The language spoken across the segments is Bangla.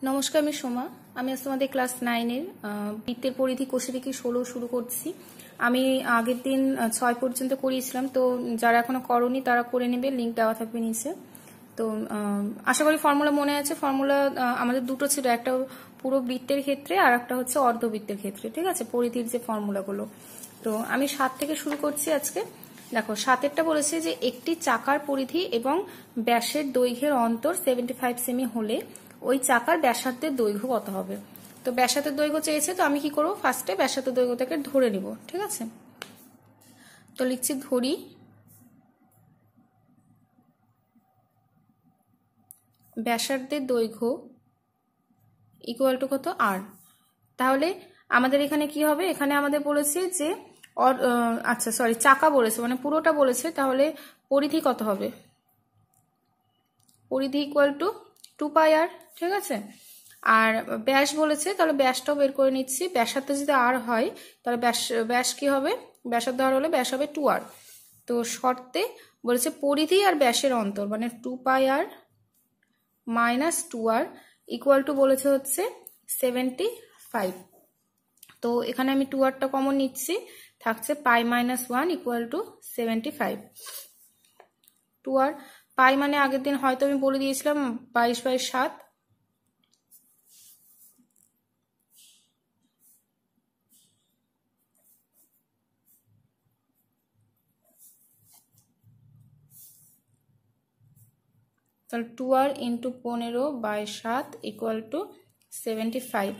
নমস্কার, আমি সোমা। আমি আজ তোমাদের ক্লাস 9-এর বৃত্তের পরিধি কোষে থেকে 16 শুরু করছি। আমি আগের দিন 6 পর্যন্ত করিয়েছিলাম, তো যারা এখনো করনি তারা করে নেবে, লিঙ্ক দেওয়া থাকবে নিচে। তো আশা করি ফর্মুলা মনে আছে। ফর্মুলা আমাদের দুটো ছিল, একটা পুরো বৃত্তের ক্ষেত্রে আর একটা হচ্ছে অর্ধবৃত্তের ক্ষেত্রে, ঠিক আছে, পরিধির যে ফর্মুলাগুলো। তো আমি 7 থেকে শুরু করছি আজকে। দেখো, 7-এরটা বলেছে যে একটি চাকার পরিধি এবং ব্যাসের দৈর্ঘ্যের অন্তর 75 সেমি হলে ওই চাকার ব্যাসার্ধের দৈর্ঘ্য কত হবে। তো ব্যাসার্ধের দৈর্ঘ্য চেয়েছে, তো আমি কি করবো, ফার্স্টে ব্যাসার্ধের দৈর্ঘ্যটাকে ধরে নিব, ঠিক আছে। তো লিখছি ধরি ব্যাসার্ধের দৈর্ঘ্য ইকুয়াল টু কত, আর। তাহলে আমাদের এখানে কি হবে, এখানে আমাদের বলেছে যে আচ্ছা সরি, চাকা বলেছে, মানে পুরোটা বলেছে, তাহলে পরিধি কত হবে, পরিধি ইকুয়াল টু 2πr, ঠিক আছে। আর ব্যাস বলেছে, তাহলে ব্যাসটাও বের করে নিচ্ছি। ব্যাসার্ধ যদি আর হয় তাহলে ব্যাস কি হবে, ব্যাসার্ধ আর হলে ব্যাস হবে 2r। তো শর্তে বলেছে পরিধি আর ব্যাসের অন্তর মানে 2πr minus 2r equal to বলেছে হচ্ছে 75। তো এখানে আমি 2rটা কমন নিচ্ছি, থাকছে পাই মাইনাস 1 ইকুয়াল টু 75। 2r পাই মানে আগের দিন হয়তো আমি বলে দিয়েছিলাম 22/7। তাহলে 2r ইন্টু 15/7 ইকুয়াল টু 75।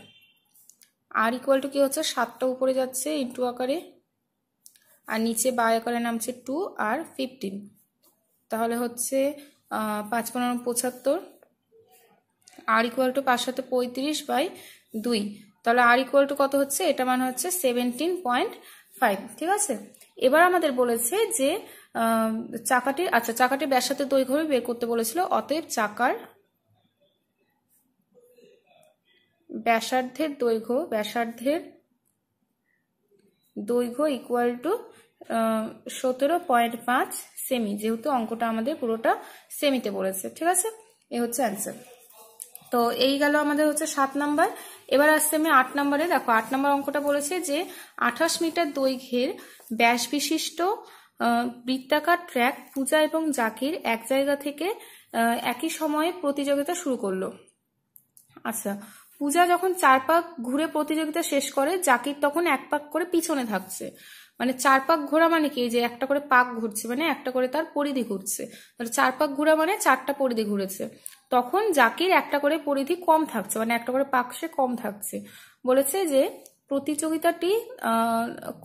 আর ইকুয়াল টু কি হচ্ছে, 7টা উপরে যাচ্ছে ইন্টু আকারে, আর নিচে বাই আকারে নামছে 2 আর 15। তাহলে হচ্ছে 5×15 = 75। আর ইকুয়াল টু 5×7=35/2। তাহলে আর ইকুয়াল টু কত হচ্ছে, এটা মানে হচ্ছে 17.5, ঠিক আছে। এবার আমাদের বলেছে যে চাকাটির ব্যাসার্ধের দৈর্ঘ্য বের করতে বলেছিল। অতএব চাকার ব্যাসার্ধের দৈর্ঘ্য ইকুয়াল টু 17.5 সেমি, যেহেতু অঙ্কটা আমাদের পুরোটা সেমিতে বলেছে, ঠিক আছে। এই হচ্ছে অ্যান্সার। তো এই গেল আমাদের হচ্ছে 7 নাম্বার। এবার আসছে আমি 8 নাম্বারে। দেখো, 8 নাম্বার অঙ্কটা বলেছে যে 28 মিটার দৈর্ঘ্যের ব্যাস বিশিষ্ট বৃত্তাকার ট্র্যাক পূজা এবং জাকির এক জায়গা থেকে একই সময়ে প্রতিযোগিতা শুরু করলো। আচ্ছা, পূজা যখন 4 পাক ঘুরে প্রতিযোগিতা শেষ করে, জাকির তখন 1 পাক করে পিছনে থাকছে। মানে 4 পাক ঘোরা মানে কি, যে একটা করে পাক ঘুরছে, মানে একটা করে তার পরিধি ঘুরছে। তাহলে 4 পাক ঘোরা মানে 4টা পরিধি ঘুরেছে। তখন জাকির একটা করে পরিধি কম থাকছে, মানে একটা করে পাক সে কম থাকছে। বলেছে যে প্রতিযোগিতাটি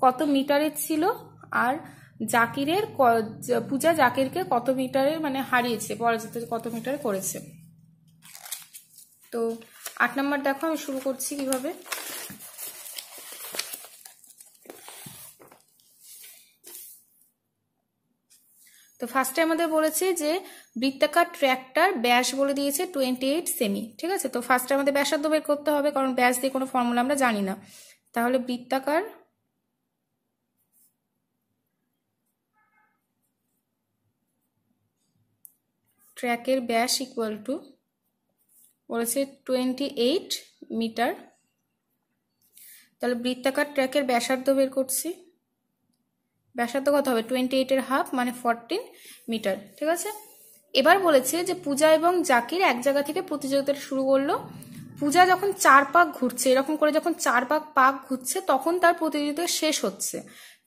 কত মিটারের ছিল, আর জাকিরের পূজা জাকিরকে কত মিটারের মানে হারিয়েছে, পরাজিত কত মিটারে করেছে। তো 8 নাম্বার দেখো, আমি শুরু করছি কিভাবে। তো ফার্স্টে আমাদের বলেছে যে বৃত্তাকার ট্র্যাকটার ব্যাস বলে দিয়েছে 28 সেমি, ঠিক আছে। তো ফার্স্টে আমাদের ব্যাসার্ধ বের করতে হবে, কারণ ব্যাস দিয়ে কোনো ফর্মুলা আমরা জানি না। তাহলে বৃত্তাকার ট্র্যাকের ব্যাস ইকুয়াল টু বলেছে 28 মিটার। তাহলে বৃত্তাকার ট্র্যাকের ব্যাসার্ধ বের করছি। ব্যাসার্ধ কত হবে, 28-এর হাফ মানে 14 মিটার, ঠিক আছে। এবার বলেছে যে পূজা এবং জাকির এক জায়গা থেকে প্রতিযোগিতা শুরু করলো। পূজা যখন 4 পাক ঘুরছে, এরকম করে যখন 4 পাক ঘুরছে, তখন তার প্রতিযোগিতা শেষ হচ্ছে।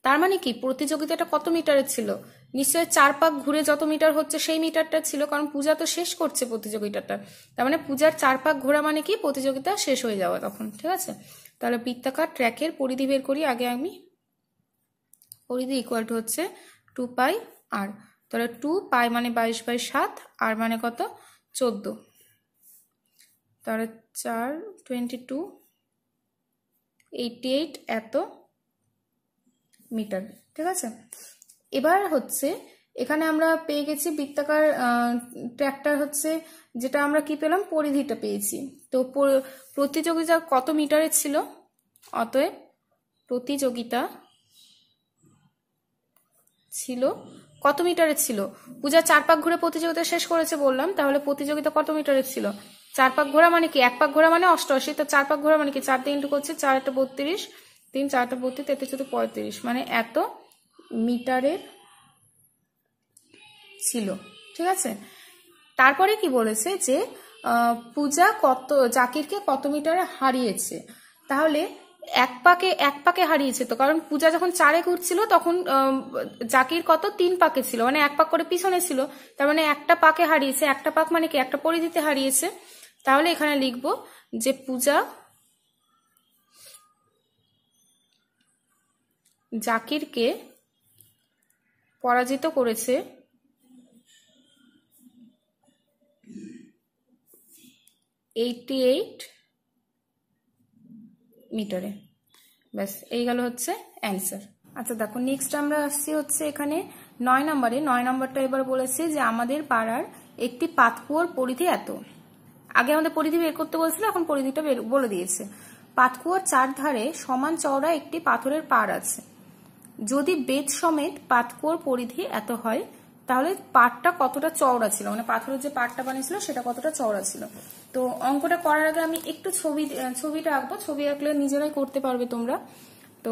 তার মানে কি, প্রতিযোগিতাটা কত মিটারের ছিল, নিশ্চয়ই 4 পাক ঘুরে যত মিটার হচ্ছে সেই মিটারটা ছিল, কারণ পূজা তো শেষ করছে প্রতিযোগিতাটা। তার মানে পূজার 4 পাক ঘোরা মানে কি, প্রতিযোগিতা শেষ হয়ে যাওয়া তখন, ঠিক আছে। তাহলে বৃত্তাকার ট্র্যাকের পরিধি বের করি আগে আমি। পরিধি ইকুয়াল টু হচ্ছে 2πr। তাহলে 2π মানে 22/7, আর মানে কত 14। তাহলে 4 22 88 এত মিটার, ঠিক আছে। এবার হচ্ছে এখানে আমরা পেয়ে গেছি বৃত্তাকার ট্র্যাকটার হচ্ছে, যেটা আমরা কি পেলাম, পরিধিটা পেয়েছি। তো প্রতিযোগিতা কত মিটারের ছিল, অতএব প্রতিযোগিতা ছিল কত মিটারের ছিল, পূজা 4 পাক ঘুরে প্রতিযোগিতা শেষ করেছে বললাম, তাহলে প্রতিযোগিতা কত মিটারের ছিল, 4 পাক ঘোরা মানে কি 1 পাক ঘোরা মানে 88, তো 4 পাক ঘোরা মানে কি 4 দিয়ে ইন্টু করছে, 4 × 32, 3 × 4 = 32, 33 × 35, মানে এত মিটারের ছিল। ঠিক আছে, তারপরে কি বলেছে যে পূজা জাকিরকে কত মিটারে হারিয়েছে। তাহলে এক পাকে হারিয়েছে, তো কারণ পূজা যখন 4-এ ঘুরছিল তখন জাকির কত 3 পাকে ছিল, মানে 1 পাক করে পিছনে ছিল, তার মানে একটা পাকে হারিয়েছে। একটা পাক মানে কি একটা পরিধিতে হারিয়েছে। তাহলে এখানে লিখব যে পূজা জাকিরকে পরাজিত করেছে 88 মিটারে। ব্যাস, এই গেল হচ্ছে অ্যান্সার। আচ্ছা দেখো, নেক্সট আমরা আসছি হচ্ছে এখানে 9 নম্বরে। 9 নম্বরটা এবার বলেছে যে আমাদের পাড়ার একটি পাতকুয়োর পরিধি এত। আগে আমাদের পরিধি বের করতে বলছিল, এখন পরিধিটা বলে দিয়েছে। পাতকুয়োর 4 ধারে সমান চওড়া একটি পাথরের পাড় আছে। যদি বেদ সমেত পাতকুয়োর পরিধি এত হয়, তাহলে পাড়টা কতটা চওড়া ছিল, মানে পাথরের যে পাড়টা বানিয়েছিল সেটা কতটা চওড়া ছিল। তো অঙ্কটা করার আগে আমি একটু ছবিটা আঁকবো, ছবি আঁকলে নিজেরাই করতে পারবে তোমরা। তো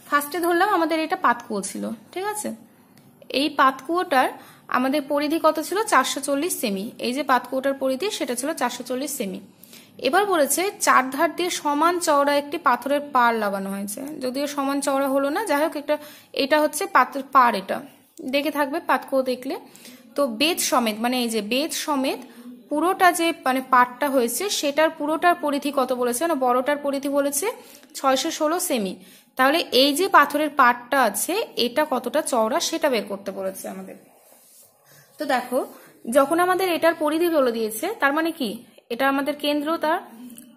ফার্স্টে ধরলাম আমাদের এটা পাতকুয়ো ছিল, ঠিক আছে। এই পাতকুয়োটার আমাদের পরিধি কত ছিল 440 সেমি। এই যে পাতকুয়োটার পরিধি সেটা ছিল 440 সেমি। এবার বলেছে 4 ধার দিয়ে সমান চওড়া একটি পাথরের পাড় লাগানো হয়েছে। যদিও সমান চওড়া হলো না, যাই হোক এটা হচ্ছে পাড়, এটা দেখে থাকবে পাতকুয়ো দেখলে। তো বেদ সমেত, মানে এই যে বেদ সমেত পুরোটা যে মানে পাড়টা হয়েছে সেটার পুরোটার পরিধি কত বলেছে, মানে বড়টার পরিধি বলেছে 616 সেমি। তাহলে এই যে পাথরের পাড়টা আছে এটা কতটা চওড়া সেটা বের করতে বলেছে আমাদের। তো দেখো, যখন আমাদের এটার পরিধি বলে দিয়েছে, তার মানে কি এটা আমাদের কেন্দ্র তার,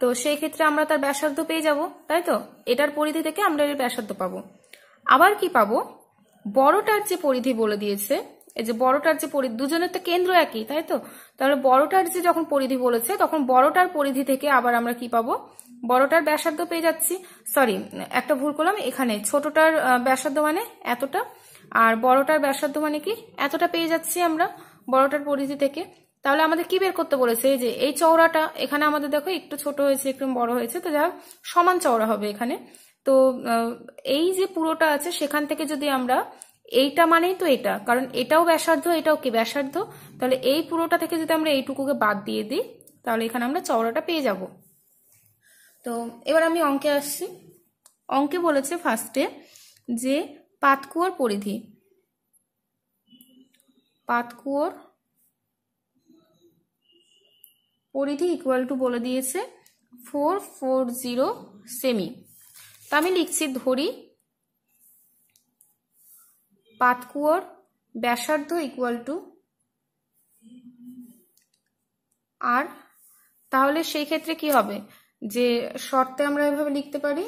তো সেই ক্ষেত্রে আমরা তার ব্যাসার্ধ পেয়ে যাব, তাই তো। এটার পরিধি থেকে আমরা এর ব্যাসার্ধ পাবো। আবার কি পাবো, বড়টার যে পরিধি বলে দিয়েছে, এই যে বড়টার যে পরিধি, দুজনের তো কেন্দ্র একই, তাই তো। তাহলে বড়টার যে যখন পরিধি বলেছে তখন বড়টার পরিধি থেকে আবার আমরা কি পাবো, বড়টার ব্যাসার্ধ পেয়ে যাচ্ছি। সরি, একটা ভুল করলাম, এখানে ছোটটার ব্যাসার্ধ মানে এতটা, আর বড়টার ব্যাসার্ধ মানে কি এতটা পেয়ে যাচ্ছি আমরা বড়টার পরিধি থেকে। তাহলে আমাদের কি বের করতে বলেছে, এই যে এই চওড়াটা এখানে আমাদের দেখো একটু ছোট হয়েছে একটু বড় হয়েছে, তো যা সমান চওড়া হবে এখানে। তো এই যে পুরোটা আছে সেখান থেকে যদি আমরা এইটা মানেই তো এটা, কারণ এটাও ব্যাসার্ধ এটাও কি ব্যাসার্ধ, তাহলে এই পুরোটা থেকে যদি আমরা এইটুকুকে বাদ দিয়ে দিই তাহলে এখানে আমরা চওড়াটা পেয়ে যাব। তো এবার আমি অঙ্কে আসছি। অঙ্কে বলেছে ফার্স্টে যে পাতকুয়োর পরিধি, পাতকুয়োর পরিধি ইকুয়াল টু বলে দিয়েছে 440 সেমি। তা আমি লিখছি, ধরি পাতকুয়োর ব্যাসার্ধ ইকুয়াল টু আর। তাহলে সেই ক্ষেত্রে কি হবে, যে শর্তে আমরা এভাবে লিখতে পারি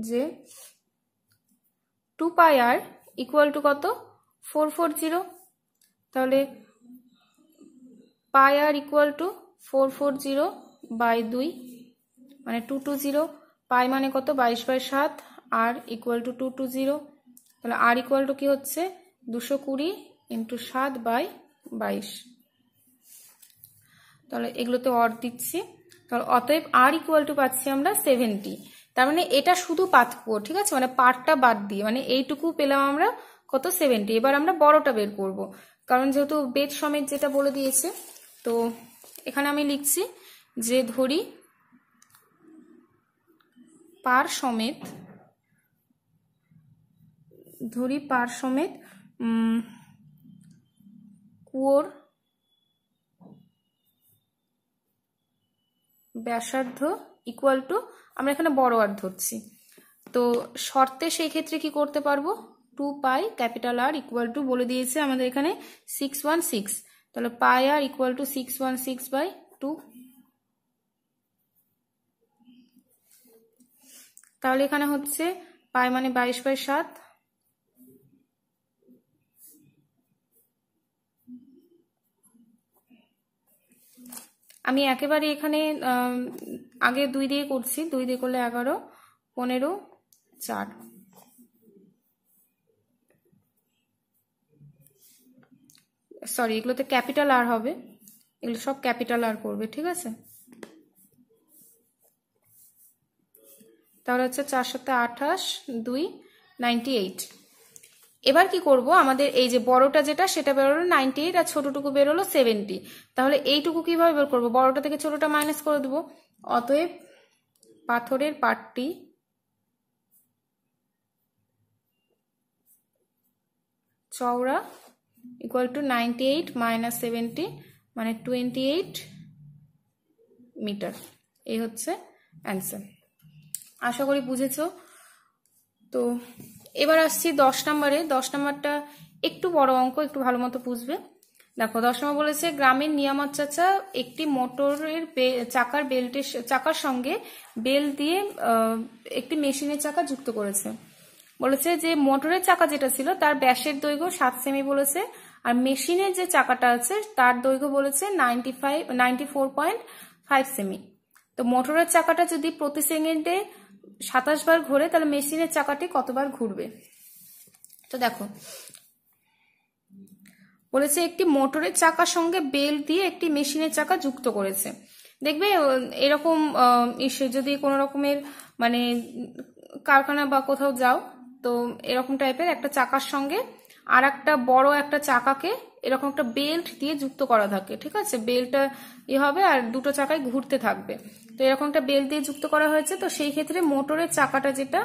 যে 2πr ইকুয়াল টু কত 440। তাহলে πr ইকুয়াল টু 440/2, মানে 220। পাই মানে কত 22/7, আর ইকুয়াল টু 220। তাহলে আর ইকুয়াল টু কি হচ্ছে 220 × 7/22। তাহলে এগুলোতে অর দিচ্ছি। তাহলে অতএব আর ইকুয়াল টু পাচ্ছি আমরা 70। তার মানে এটা শুধু পাতকুয়ো, ঠিক আছে, মানে পার্টটা বাদ দিয়ে, মানে এইটুকু পেলাম আমরা কত 70। এবার আমরা বড়টা বের করব, কারণ যেহেতু বেদ সমেত যেটা বলে দিয়েছে। তো এখানে আমি লিখছি যে ধরি পার সমেত কুয়োর ব্যাসার্ধ ইকুয়াল টু, আমরা এখানে বড় আর ধরছি। তো শর্তে সেই ক্ষেত্রে কি করতে পারবো, 2π R ইকুয়াল টু বলে দিয়েছে আমাদের এখানে 616। তাহলে πr ইকুয়াল টু 616/2। তাহলে এখানে হচ্ছে পাই মানে 22/7। আমি একেবারে এখানে আগে 2 দিয়ে করছি, 2 দিয়ে করলে 11, 15, 4। সরি, এগুলোতে ক্যাপিটাল আর হবে। এগুলো সব ক্যাপিটাল আর করবে, ঠিক আছে। তাহলে হচ্ছে 4 7 28 2 98। এবার কি করব, আমাদের এই যে বড়টা যেটা সেটা বেরোলো 98 আর ছোটটুকু বেরোলো 70। তাহলে এইটুকু কিভাবে বের করবো, বড়টা থেকে ছোটটা মাইনাস করে দেবো। অতএব পাথরের পাটটি চওড়া ইকুয়াল টু 98 মাইনাস 70 মানে 28 মিটার। এই হচ্ছে অ্যান্সার। আশা করি বুঝেছো। তো এবার আসছি 10 নম্বরে। 10 নম্বরটা একটু বড় অঙ্ক, একটু ভালো মতো বুঝবে। দেখো 10 নম্বর বলেছে গ্রামের নিয়ামত চাচা একটি মোটরের চাকার সঙ্গে বেল দিয়ে একটি মেশিনের চাকা যুক্ত করেছে। বলেছে যে মোটরের চাকা যেটা ছিল তার ব্যাসের দৈর্ঘ্য 7 সেমি বলেছে, আর মেশিনের যে চাকাটা আছে তার দৈর্ঘ্য বলেছে 94.5 সেমি। তো মোটরের চাকাটা যদি প্রতি সেকেন্ডে 27 বার ঘোরে তাহলে মেশিনের চাকাটি কতবার ঘুরবে। তো দেখো বলেছে একটি মোটরের চাকার সঙ্গে বেল দিয়ে একটি মেশিনের চাকা যুক্ত করেছে। দেখবে এরকম যদি কোনো রকমের মানে কারখানা বা কোথাও যাও, তো এরকম টাইপের একটা চাকার সঙ্গে আর একটা বড় একটা চাকাকে এরকম একটা বেল্ট দিয়ে যুক্ত করা থাকে, ঠিক আছে। বেল্টটা হবে আর দুটো চাকায় ঘুরতে থাকবে। তো এরকম একটা বেল্ট দিয়ে যুক্ত করা হয়েছে। তো সেই ক্ষেত্রে মোটরের চাকাটা যেটা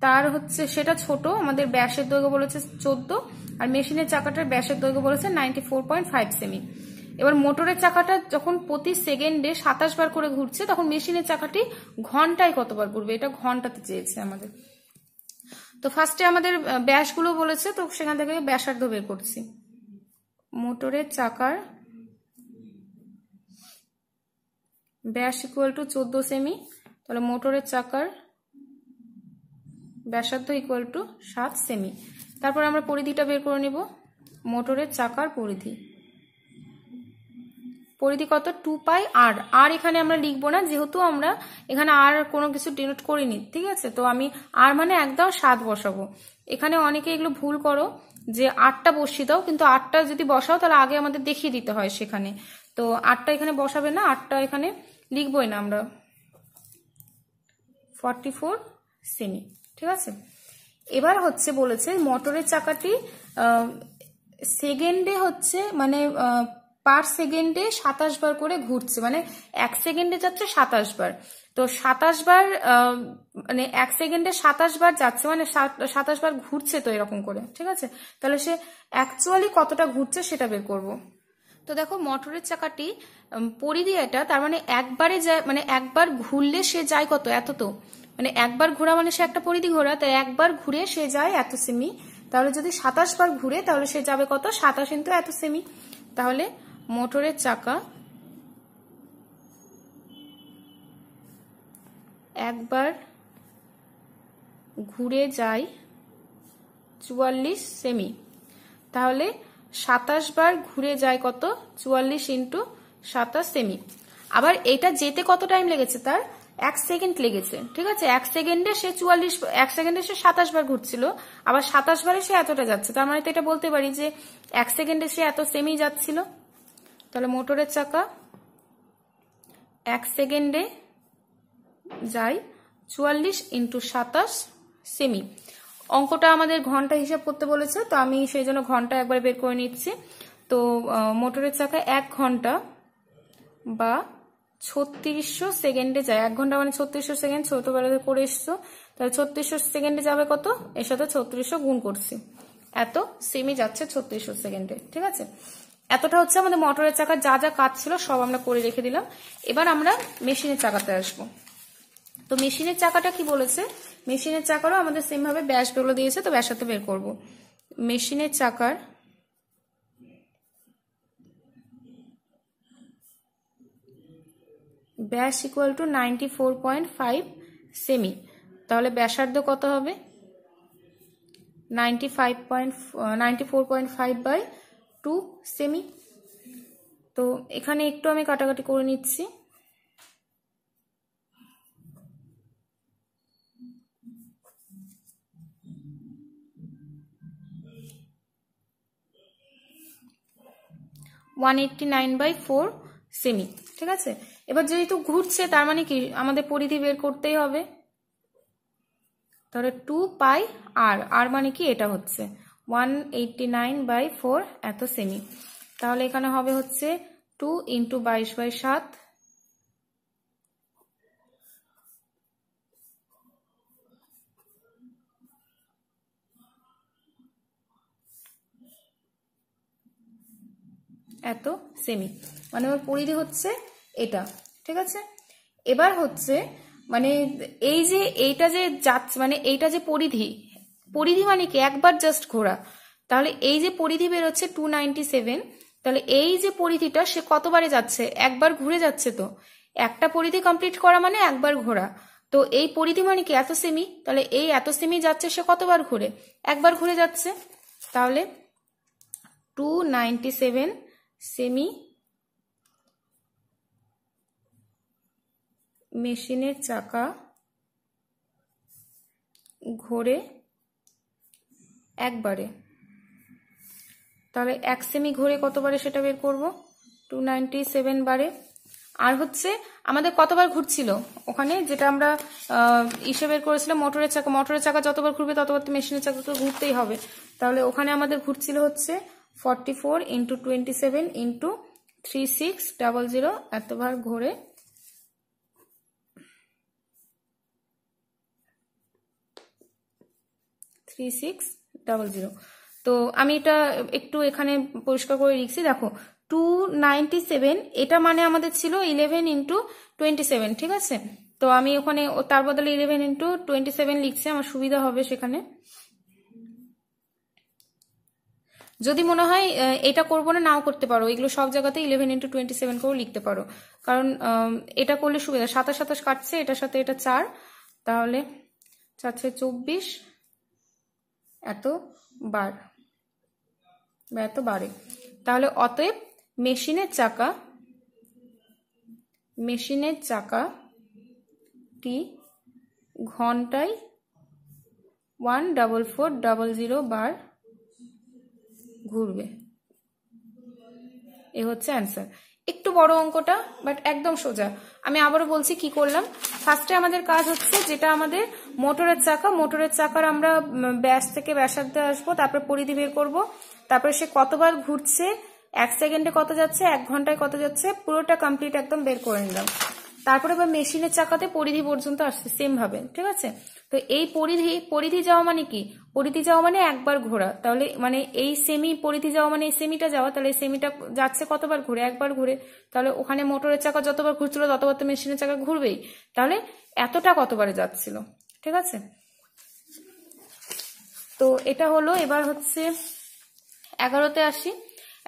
তার হচ্ছে সেটা ছোট, আমাদের ব্যাসের দৈর্ঘ্য বলেছে 14, আর মেশিনের চাকাটার ব্যাসের দৈর্ঘ্য বলেছে 94.5 সেমি। এবার মোটরের চাকাটা যখন প্রতি সেকেন্ডে 27 বার করে ঘুরছে তখন মেশিনের চাকাটি ঘন্টায় কতবার ঘুরবে, এটা ঘন্টাতে চেয়েছে আমাদের। তো ফার্স্টে আমাদের ব্যাসগুলো বলেছে, তো সেখান থেকে ব্যাসার্ধ বের করছি। মোটরের চাকার ব্যাস ইকুয়াল টু 14 সেমি, তাহলে মোটরের চাকার ব্যাসার্ধ ইকুয়াল টু 7 সেমি। তারপর আমরা পরিধিটা বের করে নিব। মোটরের চাকার পরিধি কত, 2 পাই আর। আর এখানে আমরা লিখবো না, যেহেতু আমরা এখানে আর কোনো কিছু ডিনোট করিনি, ঠিক আছে। তো আমি আর মানে একদম 7 বসাবো। এখানে অনেকে এগুলো ভুল করো যে 8টা বসিয়ে দাও, কিন্তু 8টা যদি বসাও তাহলে আগে আমাদের দেখিয়ে দিতে হয় সেখানে। তো 8টা এখানে বসাবে না, 8টা এখানে লিখবোই না আমরা। 44 সেমি, ঠিক আছে। এবার হচ্ছে বলেছে মোটরের চাকাটি সেকেন্ডে হচ্ছে মানে পার সেকেন্ডে 27 বার করে ঘুরছে, মানে 1 সেকেন্ডে যাচ্ছে 27 বার। তো 27 বার মানে 1 সেকেন্ডে 27 বার যাচ্ছে, মানে 27 বার ঘুরছে তো এরকম করে, ঠিক আছে। তাহলে সে অ্যাকচুয়ালি কতটা ঘুরছে সেটা বের করব। তো দেখো মোটরের চাকাটি পরিধি এটা, তার মানে একবারে যায়, মানে একবার ঘুরলে সে যায় কত, এত। তো মানে একবার ঘোরা মানে সে একটা পরিধি ঘোরা, তাই একবার ঘুরে সে যায় এত সেমি। তাহলে যদি 27 বার ঘুরে তাহলে সে যাবে কত, 27 ইন্টু এত সেমি। তাহলে মোটরের চাকা একবার ঘুরে যায় 44 সেমি। তাহলে 27 বার ঘুরে যায় কত, 44 ইন্টু 27 সেমি। আবার এটা যেতে কত টাইম লেগেছে, তার 1 সেকেন্ড লেগেছে, ঠিক আছে। 1 সেকেন্ডে সে 1 সেকেন্ডে সে 27 বার ঘুরছিল, আবার 27 বারে সে এতটা যাচ্ছে। তার মানে তো এটা বলতে পারি যে 1 সেকেন্ডে সে এত সেমি যাচ্ছিল। তাহলে মোটরের চাকা 1 সেকেন্ডে যায় 44 ইন্টু 27 সেমি। অঙ্কটা আমাদের ঘন্টা হিসাব করতে বলেছে, তো আমি সেই জন্য ঘন্টা একবার বের করে নিচ্ছি। তো মোটরের চাকা 1 ঘন্টা বা 3600 সেকেন্ডে যায়। 1 ঘন্টা মানে 3600 সেকেন্ড, ছোটবেলাতে করে এসছো। তাহলে 3600 সেকেন্ডে যাবে কত, এর সাথে 3600 গুণ করছি, এত সেমি যাচ্ছে 3600 সেকেন্ডে, ঠিক আছে। এতটা হচ্ছে আমাদের মোটরের চাকার যা যা কাজ ছিল সব আমরা করে রেখে দিলাম। এবার আমরা মেশিনের চাকাতে আসবো। তো মেশিনের চাকাটা কি বলেছে, মেশিনের চাকারও আমাদের সেম ভাবে ব্যাস বের দিয়েছে, তো ব্যাসার্ধ বের করব। মেশিনের চাকার ব্যাস ইকুয়াল টু 94.5 সেমি। তাহলে ব্যাসার্ধ কত হবে, 94.5 বাই 2 সেমি। তো এখানে একটু আমি কাটাকাটি করে নিচ্ছি। (189/4) সেমি, ঠিক আছে। এবার যেহেতু ঘুরছে তার মানে কি আমাদের পরিধি বের করতেই হবে, তাহলে 2 পাই আর, আর মানে কি এটা হচ্ছে 189/4 এত সেমি। তাহলে এখানে হবে হচ্ছে 2 × 22/7 এত সেমি, মানে ওর পরিধি হচ্ছে এটা, ঠিক আছে। এবার হচ্ছে মানে এই যে এইটা যে যাচ্ছে মানে এইটা যে পরিধি, পরিধি মানে কি একবার জাস্ট ঘোরা, তাহলে এই যে পরিধি বেরোচ্ছে 297, তাহলে এই যে পরিধিটা সে কতবারে যাচ্ছে, একবার ঘুরে যাচ্ছে। তো একটা পরিধি কমপ্লিট করা মানে একবার ঘোরা, তো এই পরিধি মানে কি এত সেমি, তাহলে এই এত সেমি যাচ্ছে সে কতবার ঘুরে, একবার ঘুরে যাচ্ছে। তাহলে 297 সেমি মেশিনের চাকা ঘোরে একবারে, তাহলে 1 সেমি ঘুরে কতবারে সেটা বের করব, 297 বারে। আর হচ্ছে আমাদের কতবার ঘুরছিল ওখানে, যেটা আমরা ইসে বের করেছিলাম মোটরের চাকা, মোটরের চাকা যতবার ঘুরবে ততবার তো মেশিনের চাকাকে ঘুরতেই হবে, তাহলে ওখানে আমাদের ঘুরছিল হচ্ছে 44 × 27 × 3600 এতবার ঘুরে 3600। তো আমি এটা একটু এখানে পরিষ্কার করে লিখছি, দেখো 297 এটা মানে আমাদের ছিল 11 × 27, ঠিক আছে। তো আমি ওখানে তার বদলে 11 × 27 লিখছি, আমার সুবিধা হবে সেখানে। যদি মনে হয় এটা করবো না, নাও করতে পারো, এগুলো সব জায়গাতে 11 × 27 করে লিখতে পারো, কারণ এটা করলে সুবিধা। 27 27 কাটছে, এটার সাথে এটা 4, তাহলে 4 × 24 এত বার বা এত বারে। তাহলে অতএব মেশিনের চাকাটি ঘন্টায় 14400 বার ঘুরবে, এ হচ্ছে অ্যান্সার। একটু বড় অঙ্কটা, বাট একদম সোজা। আমি আবারও বলছি কি করলাম। ফার্স্টে আমাদের কাজ হচ্ছে যেটা আমাদের মোটরের চাকা, মোটরের চাকার আমরা ব্যাস থেকে ব্যাসার্ধে আসবো, তারপর পরিধি বের করব, তারপরে সে কতবার ঘুরছে, 1 সেকেন্ডে কত যাচ্ছে, 1 ঘন্টায় কত যাচ্ছে, পুরোটা কমপ্লিট একদম বের করে নিলাম। তারপরে আবার মেশিনের চাকাতে পরিধি পর্যন্ত আসছে সেম ভাবে, ঠিক আছে। তো এই পরিধি যাওয়া মানে কি, পরিধি যাওয়া মানে একবার ঘোরা, তাহলে মানে এই সেমি পরিধি যাওয়া মানে এই সেমিটা যাওয়া, তাহলে এই সেমিটা যাচ্ছে কতবার ঘুরে, একবার ঘুরে। তাহলে ওখানে মোটরের চাকা যতবার ঘুরছিল ততবার তো মেশিনের চাকা ঘুরবেই, তাহলে এতটা কতবারে যাচ্ছিল, ঠিক আছে। তো এটা হলো। এবার হচ্ছে 11তে আসি।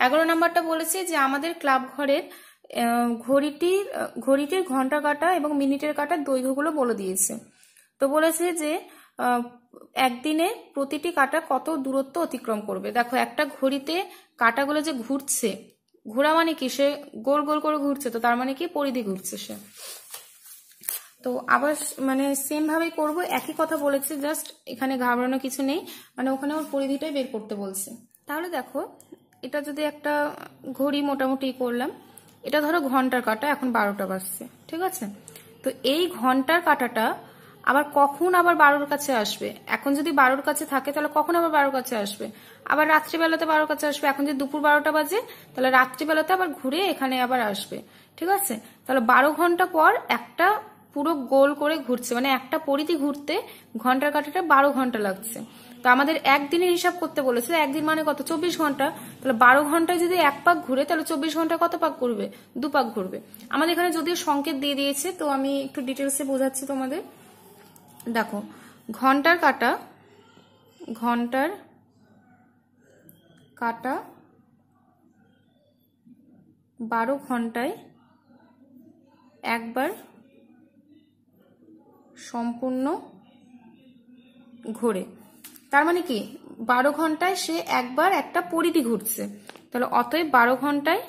11 নাম্বারটা বলেছে যে আমাদের ক্লাব ঘরের ঘড়িটির ঘন্টা কাটা এবং মিনিটের কাটার দৈর্ঘ্যগুলো বলে দিয়েছে। তো বলেছে যে একদিনে প্রতিটি কাটা কত দূরত্ব অতিক্রম করবে। দেখো একটা ঘড়িতে কাটাগুলো যে ঘুরছে, ঘোরা মানে কি সে গোল গোল করে ঘুরছে, তো তার মানে কি পরিধি ঘুরছে সে। তো আবার মানে সেম ভাবেই করবো, একই কথা বলেছে, জাস্ট এখানে ঘাবড়ানো কিছু নেই, মানে ওখানে ওর পরিধিটাই বের করতে বলছে। তাহলে দেখো এটা যদি একটা ঘড়ি মোটামুটি করলাম, এটা ধরো ঘন্টার কাটা, এখন 12টা বাজছে, ঠিক আছে। তো এই ঘন্টার কাটাটা আবার কখন আবার 12র কাছে আসবে, এখন যদি 12র কাছে থাকে তাহলে কখন আবার 12র কাছে আসবে, আবার রাত্রিবেলাতে 12র কাছে আসবে। এখন যদি দুপুর 12টা বাজে তাহলে রাত্রিবেলাতে আবার ঘুরে এখানে আবার আসবে, ঠিক আছে। তাহলে 12 ঘন্টা পর একটা পুরো গোল করে ঘুরছে, মানে একটা পরিধি ঘুরতে ঘন্টার কাটাটা 12 ঘন্টা লাগছে। তো আমাদের একদিনের হিসাব করতে বলেছে, একদিন মানে কত, 24 ঘন্টা। তাহলে 12 ঘন্টায় যদি 1 পাক ঘুরে তাহলে 24 ঘন্টা কত পাক ঘুরবে, 2 পাক ঘুরবে। আমাদের এখানে যদিও সংকেত দিয়ে দিয়েছে, তো আমি একটু ডিটেলসে বোঝাচ্ছি তোমাদের। দেখো ঘন্টার কাটা 12 ঘন্টায় একবার সম্পূর্ণ ঘোরে, তার মানে কি 12 ঘন্টায় সে একবার একটা পরিধি ঘুরছে। তাহলে অতএব 12 ঘন্টায়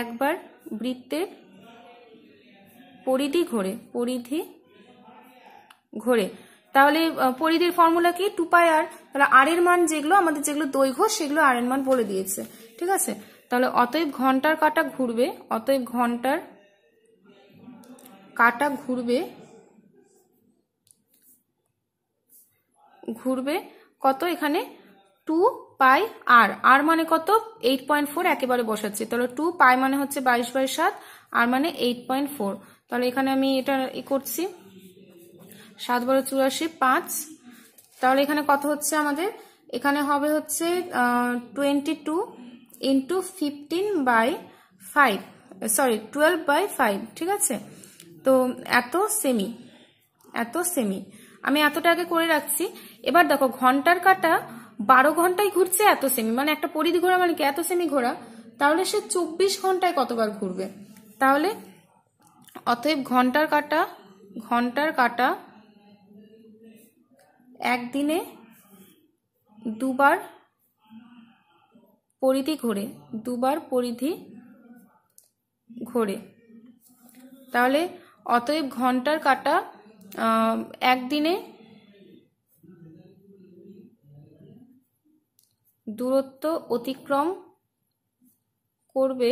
একবার বৃত্তের পরিধি ঘোরে। তাহলে পরিধির ফর্মুলা কি, 2πr। তাহলে আর এর মান যেগুলো আমাদের, যেগুলো দৈর্ঘ্য সেগুলো আর এর মান বলে দিয়েছে, ঠিক ঠিক আছে। তাহলে অতএব ঘন্টার কাঁটা ঘুরবে, অতএব ঘন্টার কাঁটা ঘুরবে কত, এখানে 2 পাই আর, আর মানে কত 8.4 একেবারে বসাচ্ছি। তাহলে 2 পাই মানে হচ্ছে 22/7, আর মানে 8.4। তাহলে এখানে আমি এটা করছি 7 × 84 5। তাহলে এখানে কত হচ্ছে আমাদের, এখানে হবে হচ্ছে 22 × 15/5, সরি 12/5, ঠিক আছে। তো এত সেমি আমি এতটা আগে করে রাখছি। এবার দেখো ঘন্টার কাঁটা 12 ঘন্টায় ঘুরছে এত সেমি, মানে একটা পরিধি ঘোরা মানে কি এত সেমি ঘোরা, তাহলে সে 24 ঘন্টায় কতবার ঘুরবে। তাহলে অতএব ঘন্টার কাঁটা একদিনে দুবার পরিধি ঘোরে, তাহলে অতএব ঘন্টার কাঁটা একদিনে দূরত্ব অতিক্রম করবে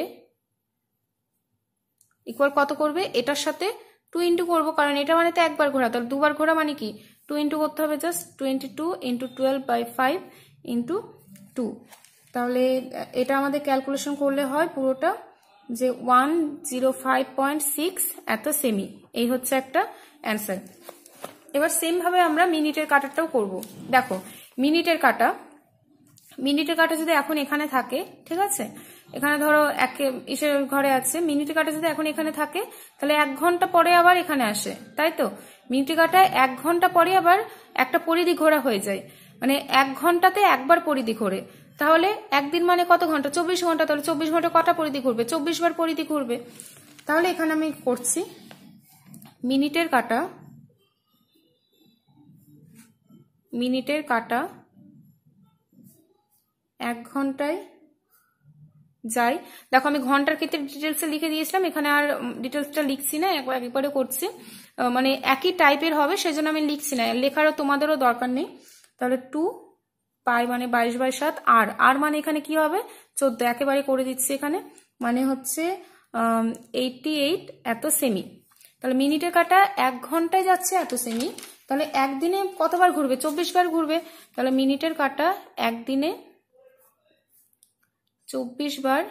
ইকুয়াল কত করবে, এটার সাথে 2 ইন্টু করবো, কারণ এটা মানে তো একবার ঘোরা, তাহলে দুবার ঘোরা মানে কি 2 ইন্টু করতে হবে, জাস্ট 22 × 12/5 × 2। তাহলে এটা আমাদের ক্যালকুলেশন করলে হয় পুরোটা যে 105.6 এত সেমি। এই হচ্ছে একটা অ্যান্সার। এবার সেম ভাবে আমরা মিনিটের কাঁটাটাও করব। দেখো মিনিটের কাঁটা যদি এখন এখানে থাকে, ঠিক আছে, এখানে ধরো ইসের ঘরে আছে, মিনিটের কাঁটা যদি এখন এখানে থাকে তাহলে 1 ঘন্টা পরে আবার এখানে আসে, তাই তো। মিনিটের কাঁটায় 1 ঘন্টা পরে আবার একটা পরিধি ঘোরা হয়ে যায়, মানে 1 ঘন্টাতে একবার পরিধি ঘোরে। তাহলে একদিন মানে কত ঘন্টা, 24 ঘন্টা। তাহলে 24 ঘন্টা কটা পরিধি ঘুরবে, 24 বার পরিধি ঘুরবে। তাহলে এখানে আমি করছি মিনিটের কাঁটা 1 ঘন্টায় যাই। দেখো আমি ঘন্টার ক্ষেত্রে ডিটেলসে লিখে দিয়েছিলাম, এখানে আর ডিটেলসটা লিখছি না, একবারে করছি, মানে একই টাইপের হবে সেজন্য আমি লিখছি না, লেখারও তোমাদেরও দরকার নেই। তাহলে 2 পাই মানে 22/7, আর মানে এখানে কি হবে 14, একেবারে করে দিচ্ছি এখানে, মানে হচ্ছে 88 এত সেমি। তাহলে মিনিটের কাঁটা 1 ঘন্টায় যাচ্ছে এত সেমি, তাহলে একদিনে কতবার ঘুরবে, 24 বার ঘুরবে। তাহলে মিনিটের কাঁটা একদিনে 24 বার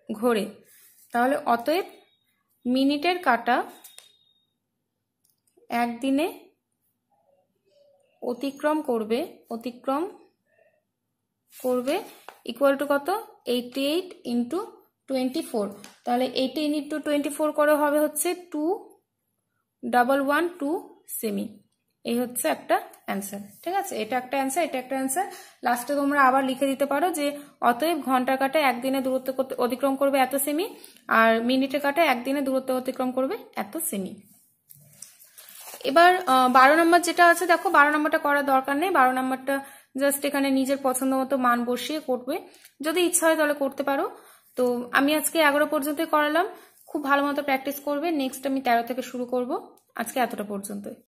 ঘোরে। তাহলে অতএব মিনিটের কাঁটা একদিনে অতিক্রম করবে ইকুয়াল টু কত 88 × 24। তাহলে 18 × 24 করে হবে হচ্ছে 2112 সেমি। এই হচ্ছে একটা অ্যান্সার, ঠিক আছে। এটা একটা অ্যান্সার। লাস্টে তোমরা আবার লিখে দিতে পারো যে অতএব ঘন্টার কাঁটা একদিনে দূরত্ব অতিক্রম করবে এত সেমি, আর মিনিটের কাঁটা একদিনে দূরত্ব অতিক্রম করবে এত সেমি। এবার 12 নম্বর যেটা আছে, দেখো 12 নম্বরটা করার দরকার নেই, 12 নম্বরটা জাস্ট এখানে নিজের পছন্দ মতো মান বসিয়ে করবে, যদি ইচ্ছা হয় তাহলে করতে পারো। তো আমি আজকে 11 পর্যন্তই করালাম, খুব ভালো মতো প্র্যাকটিস করবে। নেক্সট আমি 13 থেকে শুরু করব। আজকে এতটা পর্যন্তই।